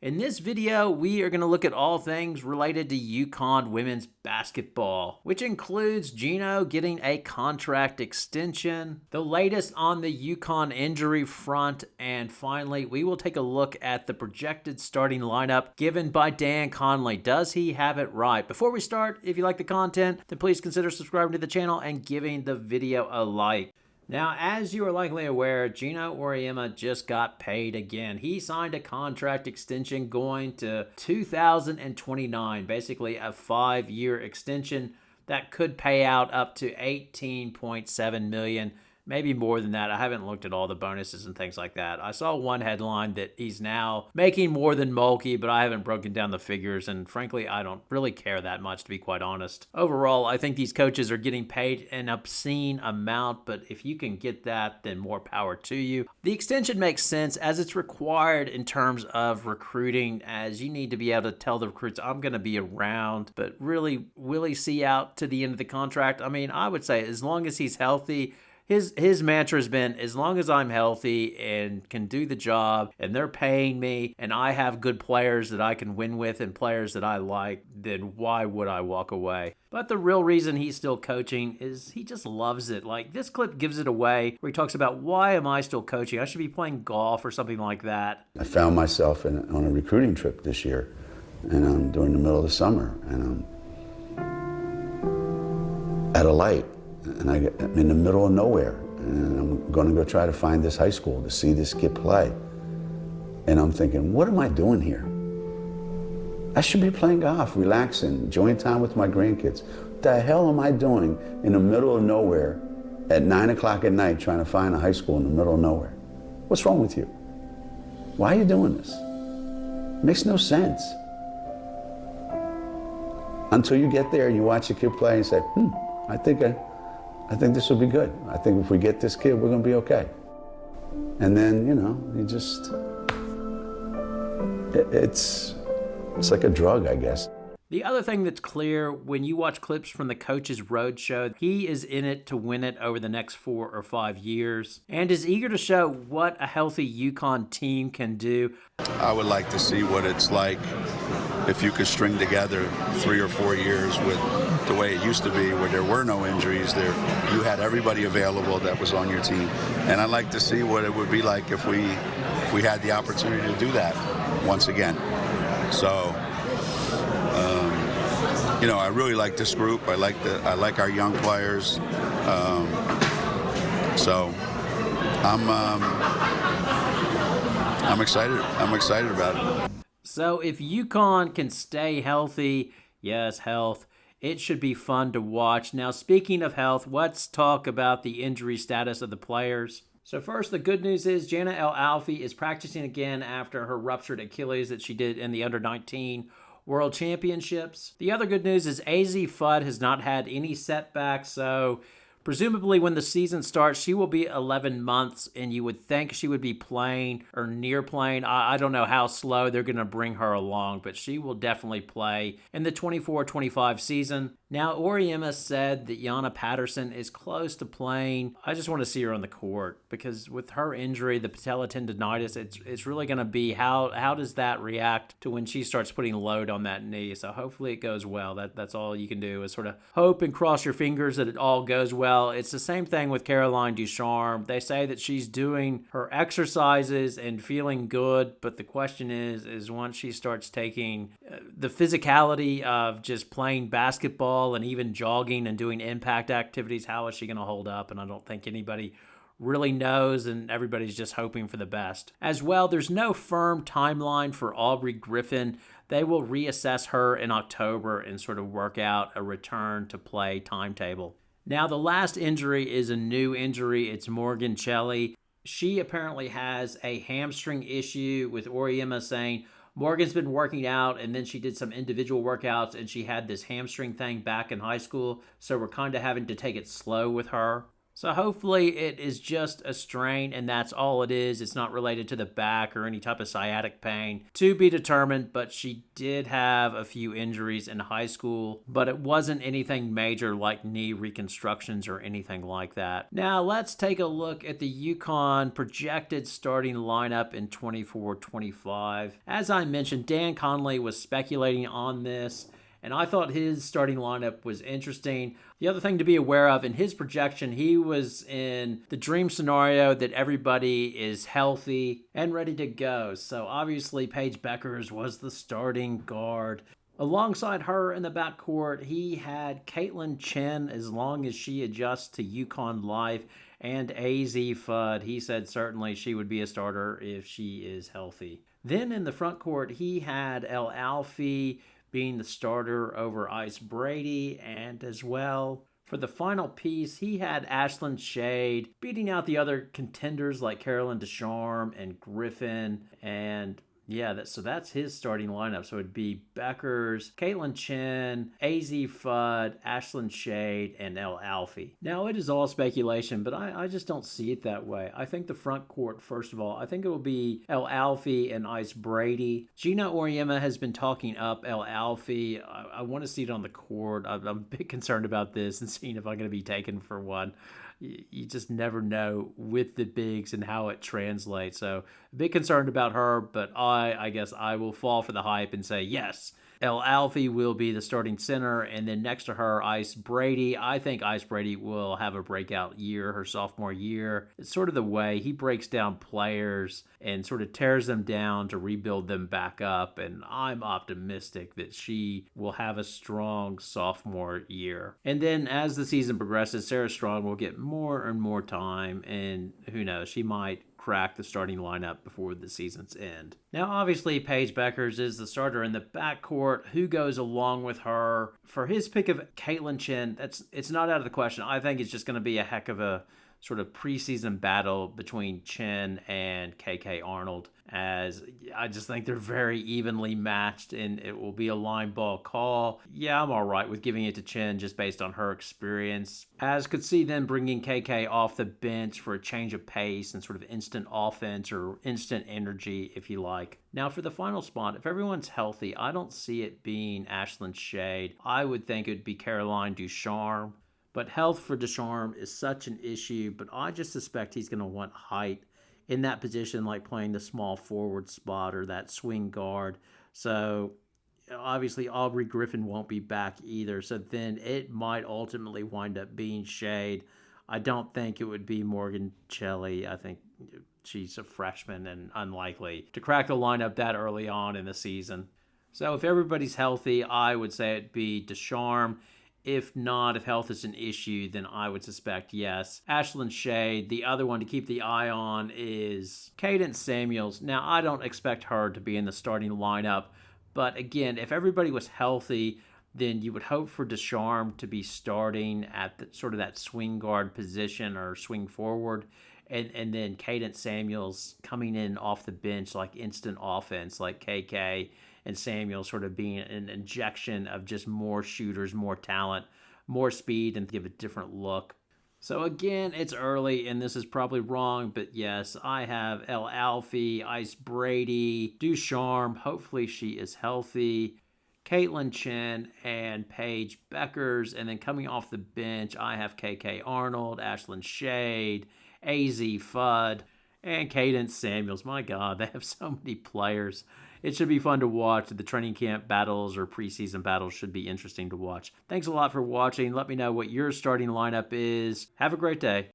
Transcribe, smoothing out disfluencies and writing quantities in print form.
In this video, we are going to look at all things related to UConn women's basketball, which includes Geno getting a contract extension, the latest on the UConn injury front, and finally, we will take a look at the projected starting lineup given by Dan Conley. Does he have it right? Before we start, if you like the content, then please consider subscribing to the channel and giving the video a like. Now, as you are likely aware, Geno Auriemma just got paid again. He signed a contract extension going to 2029, basically a 5-year extension that could pay out up to $18.7 million. Maybe more than that. I haven't looked at all the bonuses and things like that. I saw one headline that he's now making more than Mulkey, but I haven't broken down the figures, and frankly, I don't really care that much, to be quite honest. Overall, I think these coaches are getting paid an obscene amount, but if you can get that, then more power to you. The extension makes sense as it's required in terms of recruiting, as you need to be able to tell the recruits, I'm going to be around, but really, will he see out to the end of the contract? I mean, I would say as long as he's healthy. His mantra has been, as long as I'm healthy and can do the job and they're paying me and I have good players that I can win with and players that I like, then why would I walk away? But the real reason he's still coaching is he just loves it. Like, this clip gives it away where he talks about, why am I still coaching? I should be playing golf or something like that. I found myself on a recruiting trip this year, and during the middle of the summer, and I'm at a light. And I'm in the middle of nowhere, and I'm going to go try to find this high school to see this kid play. And I'm thinking, what am I doing here? I should be playing golf, relaxing, enjoying time with my grandkids. What the hell am I doing in the middle of nowhere at 9 o'clock at night trying to find a high school in the middle of nowhere? What's wrong with you? Why are you doing this? It makes no sense. Until you get there and you watch a kid play and say, I think this will be good. I think if we get this kid, we're going to be okay. And then, you just, it's like a drug, I guess. The other thing that's clear when you watch clips from the Coach's Roadshow, he is in it to win it over the next 4 or 5 years and is eager to show what a healthy UConn team can do. I would like to see what it's like if you could string together 3 or 4 years with the way it used to be, where there were no injuries, you had everybody available that was on your team. And I'd like to see what it would be like if we had the opportunity to do that once again. So, I really like this group. I like our young players. So I'm excited. I'm excited about it. So if UConn can stay healthy, yes, health, it should be fun to watch. Now, speaking of health, let's talk about the injury status of the players. So first, the good news is Jana El-Alfi is practicing again after her ruptured Achilles that she did in the Under-19 World Championships. The other good news is Azzi Fudd has not had any setbacks, so presumably when the season starts, she will be 11 months, and you would think she would be playing or near playing. I don't know how slow they're going to bring her along, but she will definitely play in the 24-25 season. Now, Auriemma said that Yana Patterson is close to playing. I just want to see her on the court because with her injury, the patella tendonitis, it's really going to be how does that react to when she starts putting load on that knee. So hopefully it goes well. That's all you can do is sort of hope and cross your fingers that it all goes well. It's the same thing with Caroline Ducharme. They say that she's doing her exercises and feeling good, but the question is once she starts taking the physicality of just playing basketball and even jogging and doing impact activities, how is she going to hold up? And I don't think anybody really knows, and everybody's just hoping for the best. As well, there's no firm timeline for Aubrey Griffin. They will reassess her in October and sort of work out a return to play timetable. Now, the last injury is a new injury. It's Morgan Shelley. She apparently has a hamstring issue, with Auriemma saying Morgan's been working out, and then she did some individual workouts, and she had this hamstring thing back in high school, so we're kind of having to take it slow with her. So hopefully it is just a strain and that's all it is. It's not related to the back or any type of sciatic pain. To be determined, but she did have a few injuries in high school, but it wasn't anything major like knee reconstructions or anything like that. Now let's take a look at the UConn projected starting lineup in 24-25. As I mentioned, Dan Conley was speculating on this, and I thought his starting lineup was interesting. The other thing to be aware of, in his projection, he was in the dream scenario that everybody is healthy and ready to go. So obviously Paige Beckers was the starting guard. Alongside her in the backcourt, he had Caitlin Chen as long as she adjusts to UConn life, and AZ Fudd. He said certainly she would be a starter if she is healthy. Then in the front court, he had El Alfie being the starter over Ice Brady, and as well for the final piece, he had Ashlyn Shade beating out the other contenders like Carolyn Deschamps and Griffin, and yeah, so that's his starting lineup. So it'd be Beckers, Caitlin Chen, AZ Fudd, Ashlyn Shade, and El Alfie. Now, it is all speculation, but I just don't see it that way. I think the front court, first of all, I think it will be El Alfie and Ice Brady. Geno Auriemma has been talking up El Alfie. I want to see it on the court. I'm a bit concerned about this and seeing if I'm going to be taken for one. You just never know with the bigs and how it translates. So a bit concerned about her, but I guess I will fall for the hype and say yes. El Alfie will be the starting center, and then next to her, Ice Brady. I think Ice Brady will have a breakout year, her sophomore year. It's sort of the way he breaks down players and sort of tears them down to rebuild them back up, and I'm optimistic that she will have a strong sophomore year. And then as the season progresses, Sarah Strong will get more and more time, and who knows, she might crack the starting lineup before the season's end. Now, obviously, Paige Beckers is the starter in the backcourt. Who goes along with her? For his pick of Caitlin Chen, it's not out of the question. I think it's just going to be a heck of a sort of preseason battle between Chen and KK Arnold, as I just think they're very evenly matched and it will be a line ball call. Yeah, I'm all right with giving it to Chen just based on her experience. As could see them bringing KK off the bench for a change of pace and sort of instant offense or instant energy, if you like. Now, for the final spot, if everyone's healthy, I don't see it being Ashlyn Shade. I would think it would be Caroline Ducharme. But health for Deschamps is such an issue, but I just suspect he's going to want height in that position, like playing the small forward spot or that swing guard. So obviously Aubrey Griffin won't be back either. So then it might ultimately wind up being Shade. I don't think it would be Morgan Shelley. I think she's a freshman and unlikely to crack the lineup that early on in the season. So if everybody's healthy, I would say it'd be Deschamps. If not, if health is an issue, then I would suspect yes. Ashlyn Shade. The other one to keep the eye on is Cadence Samuels. Now, I don't expect her to be in the starting lineup, but again, if everybody was healthy, then you would hope for Deschamps to be starting at sort of that swing guard position or swing forward, and then Cadence Samuels coming in off the bench like instant offense, like KK and Samuel sort of being an injection of just more shooters, more talent, more speed, and give a different look. So again, it's early, and this is probably wrong, but yes, I have El Alfie, Ice Brady, Ducharme. Hopefully she is healthy. Caitlin Chen and Paige Beckers. And then coming off the bench, I have KK Arnold, Ashlyn Shade, AZ Fudd, and Cadence Samuels. My God, they have so many players. It should be fun to watch. The training camp battles or preseason battles should be interesting to watch. Thanks a lot for watching. Let me know what your starting lineup is. Have a great day.